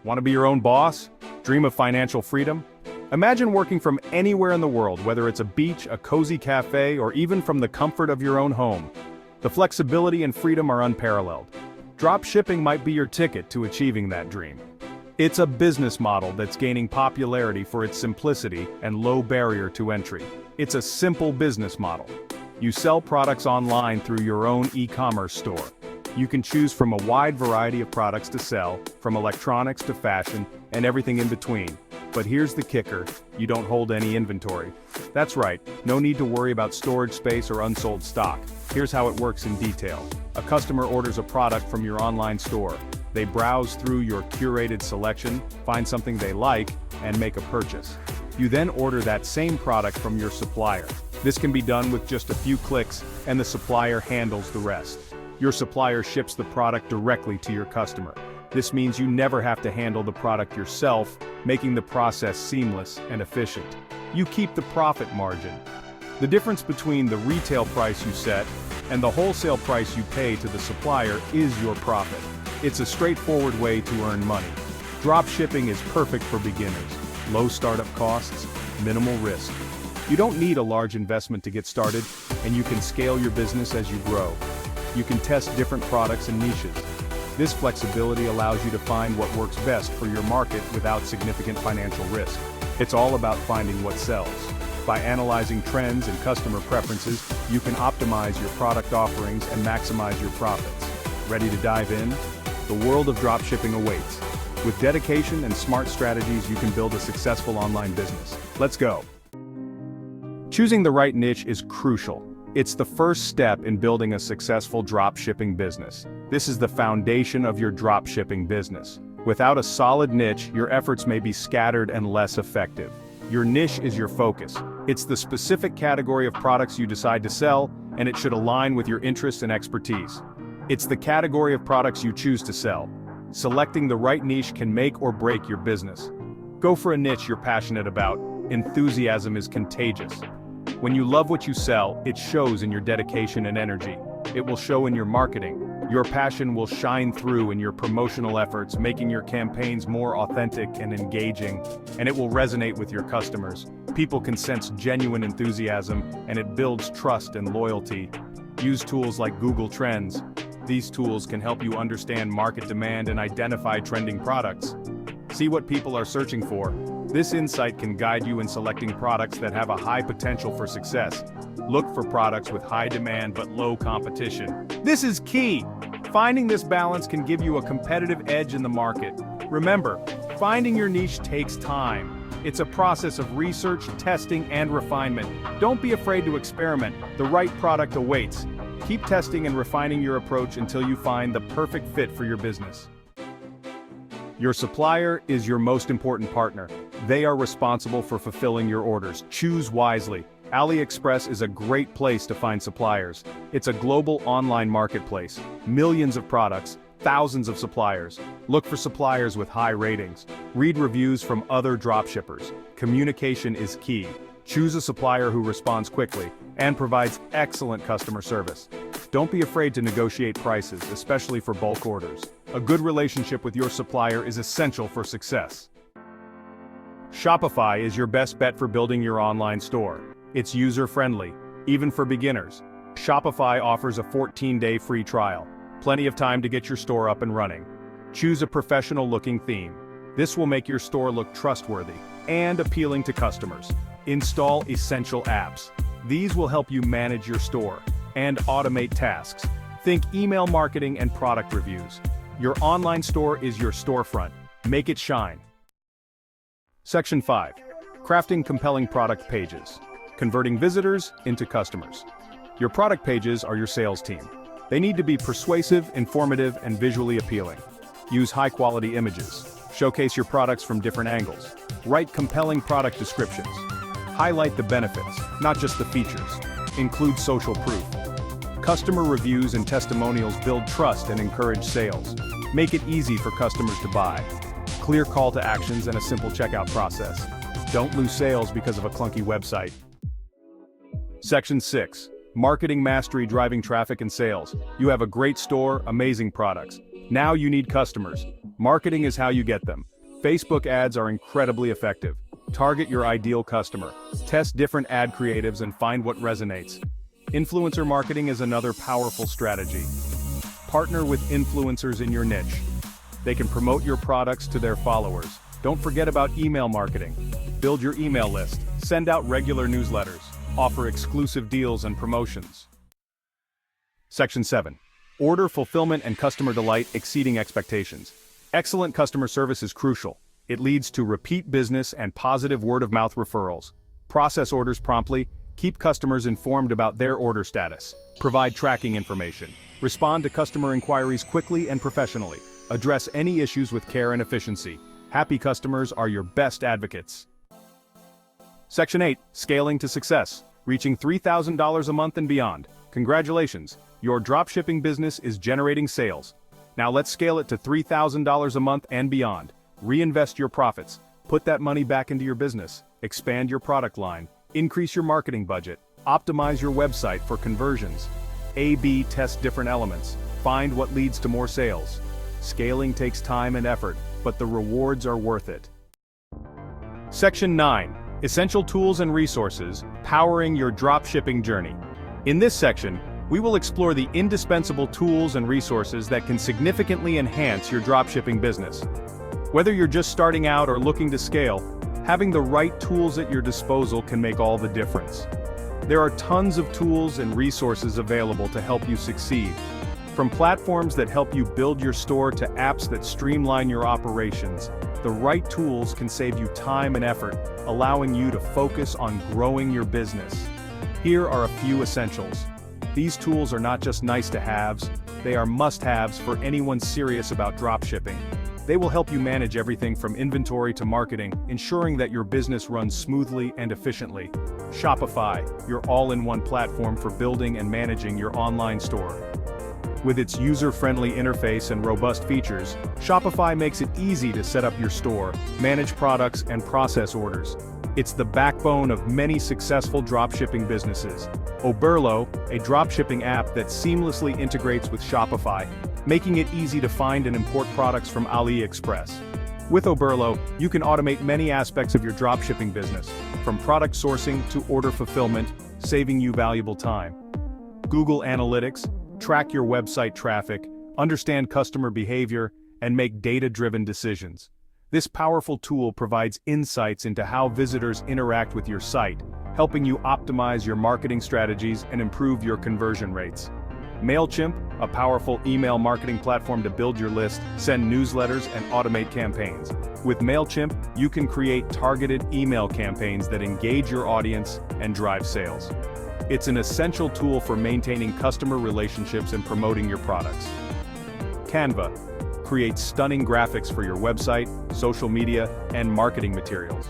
Want to be your own boss? Dream of financial freedom? Imagine working from anywhere in the world, whether it's a beach, a cozy cafe, or even from the comfort of your own home. The flexibility and freedom are unparalleled. Dropshipping might be your ticket to achieving that dream. It's a business model that's gaining popularity for its simplicity and low barrier to entry. It's a simple business model. You sell products online through your own e-commerce store. You can choose from a wide variety of products to sell, from electronics to fashion, and everything in between. But here's the kicker, you don't hold any inventory. That's right, no need to worry about storage space or unsold stock. Here's how it works in detail. A customer orders a product from your online store. They browse through your curated selection, find something they like, and make a purchase. You then order that same product from your supplier. This can be done with just a few clicks, and the supplier handles the rest. Your supplier ships the product directly to your customer. This means you never have to handle the product yourself, making the process seamless and efficient. You keep the profit margin. The difference between the retail price you set and the wholesale price you pay to the supplier is your profit. It's a straightforward way to earn money. Dropshipping is perfect for beginners. Low startup costs, minimal risk. You don't need a large investment to get started, and you can scale your business as you grow. You can test different products and niches. This flexibility allows you to find what works best for your market without significant financial risk. It's all about finding what sells. By analyzing trends and customer preferences, you can optimize your product offerings and maximize your profits. Ready to dive in? The world of dropshipping awaits. With dedication and smart strategies, you can build a successful online business. Let's go. Choosing the right niche is crucial. It's the first step in building a successful dropshipping business. This is the foundation of your dropshipping business. Without a solid niche, your efforts may be scattered and less effective. Your niche is your focus. It's the specific category of products you decide to sell, and it should align with your interests and expertise. It's the category of products you choose to sell. Selecting the right niche can make or break your business. Go for a niche you're passionate about. Enthusiasm is contagious. When you love what you sell, it shows in your dedication and energy. It will show in your marketing. Your passion will shine through in your promotional efforts, making your campaigns more authentic and engaging, and it will resonate with your customers. People can sense genuine enthusiasm, and it builds trust and loyalty. Use tools like Google Trends. These tools can help you understand market demand and identify trending products. See what people are searching for. This insight can guide you in selecting products that have a high potential for success. Look for products with high demand but low competition. This is key. Finding this balance can give you a competitive edge in the market. Remember, finding your niche takes time. It's a process of research, testing, and refinement. Don't be afraid to experiment. The right product awaits. Keep testing and refining your approach until you find the perfect fit for your business. Your supplier is your most important partner. They are responsible for fulfilling your orders. Choose wisely. AliExpress is a great place to find suppliers. It's a global online marketplace. Millions of products, thousands of suppliers. Look for suppliers with high ratings. Read reviews from other dropshippers. Communication is key. Choose a supplier who responds quickly and provides excellent customer service. Don't be afraid to negotiate prices, especially for bulk orders. A good relationship with your supplier is essential for success. Shopify is your best bet for building your online store. It's user-friendly, even for beginners. Shopify offers a 14-day free trial. Plenty of time to get your store up and running. Choose a professional-looking theme. This will make your store look trustworthy and appealing to customers. Install essential apps. These will help you manage your store and automate tasks. Think email marketing and product reviews. Your online store is your storefront. Make it shine. Section 5. Crafting compelling product pages. Converting visitors into customers. Your product pages are your sales team. They need to be persuasive, informative, and visually appealing. Use high-quality images. Showcase your products from different angles. Write compelling product descriptions. Highlight the benefits, not just the features. Include social proof. Customer reviews and testimonials build trust and encourage sales. Make it easy for customers to buy. Clear call to actions and a simple checkout process. Don't lose sales because of a clunky website. Section 6. Marketing mastery driving traffic and sales. You have a great store, amazing products. Now you need customers. Marketing is how you get them. Facebook ads are incredibly effective. Target your ideal customer. Test different ad creatives and find what resonates. Influencer marketing is another powerful strategy. Partner with influencers in your niche. They can promote your products to their followers. Don't forget about email marketing. Build your email list. Send out regular newsletters. Offer exclusive deals and promotions. Section 7. Order fulfillment and customer delight exceeding expectations. Excellent customer service is crucial. It leads to repeat business and positive word-of-mouth referrals. Process orders promptly. Keep customers informed about their order status. Provide tracking information. Respond to customer inquiries quickly and professionally. Address any issues with care and efficiency. Happy customers are your best advocates. Section 8. Scaling to success. Reaching $3,000 a month and beyond. Congratulations, your dropshipping business is generating sales. Now let's scale it to $3,000 a month and beyond. Reinvest your profits. Put that money back into your business. Expand your product line. Increase your marketing budget. Optimize your website for conversions. A/B test different elements. Find what leads to more sales. Scaling takes time and effort, but the rewards are worth it. Section 9. Essential tools and resources, powering your dropshipping journey. In this section, we will explore the indispensable tools and resources that can significantly enhance your dropshipping business. Whether you're just starting out or looking to scale, having the right tools at your disposal can make all the difference. There are tons of tools and resources available to help you succeed. From platforms that help you build your store to apps that streamline your operations, the right tools can save you time and effort, allowing you to focus on growing your business. Here are a few essentials. These tools are not just nice-to-haves, they are must-haves for anyone serious about dropshipping. They will help you manage everything from inventory to marketing, ensuring that your business runs smoothly and efficiently. Shopify, your all-in-one platform for building and managing your online store. With its user-friendly interface and robust features, Shopify makes it easy to set up your store, manage products, and process orders. It's the backbone of many successful dropshipping businesses. Oberlo, a dropshipping app that seamlessly integrates with Shopify, making it easy to find and import products from AliExpress. With Oberlo, you can automate many aspects of your dropshipping business, from product sourcing to order fulfillment, saving you valuable time. Google Analytics, track your website traffic, understand customer behavior, and make data-driven decisions. This powerful tool provides insights into how visitors interact with your site, helping you optimize your marketing strategies and improve your conversion rates. MailChimp, a powerful email marketing platform to build your list, send newsletters, and automate campaigns. With MailChimp, you can create targeted email campaigns that engage your audience and drive sales. It's an essential tool for maintaining customer relationships and promoting your products. Canva creates stunning graphics for your website, social media, and marketing materials.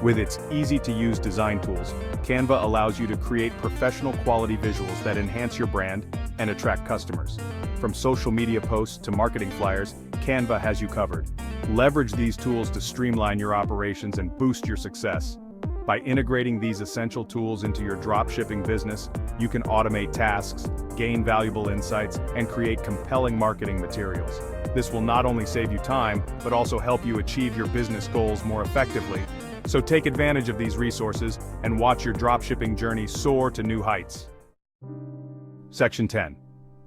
With its easy-to-use design tools, Canva allows you to create professional quality visuals that enhance your brand and attract customers. From social media posts to marketing flyers, Canva has you covered. Leverage these tools to streamline your operations and boost your success. By integrating these essential tools into your dropshipping business, you can automate tasks, gain valuable insights, and create compelling marketing materials. This will not only save you time, but also help you achieve your business goals more effectively. So take advantage of these resources and watch your dropshipping journey soar to new heights. Section 10.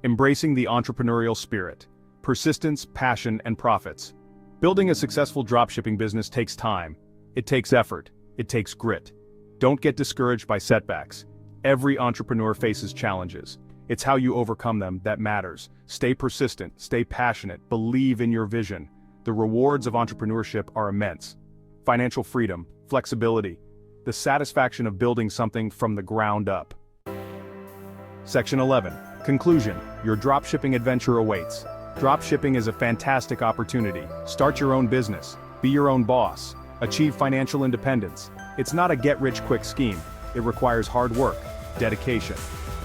Embracing the entrepreneurial spirit. Persistence, passion, and profits. Building a successful dropshipping business takes time. It takes effort. It takes grit. Don't get discouraged by setbacks. Every entrepreneur faces challenges. It's how you overcome them that matters. Stay persistent, stay passionate, believe in your vision. The rewards of entrepreneurship are immense. Financial freedom, flexibility, the satisfaction of building something from the ground up. Section 11. Conclusion. Your dropshipping adventure awaits. Dropshipping is a fantastic opportunity. Start your own business. Be your own boss. Achieve financial independence. It's not a get-rich-quick scheme. It requires hard work, dedication,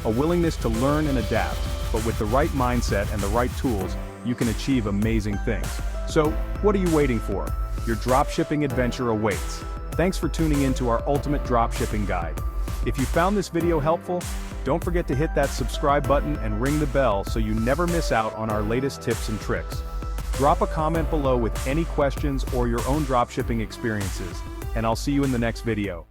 a willingness to learn and adapt, but with the right mindset and the right tools, you can achieve amazing things. So, what are you waiting for? Your dropshipping adventure awaits. Thanks for tuning in to our ultimate dropshipping guide. If you found this video helpful, don't forget to hit that subscribe button and ring the bell so you never miss out on our latest tips and tricks. Drop a comment below with any questions or your own dropshipping experiences, and I'll see you in the next video.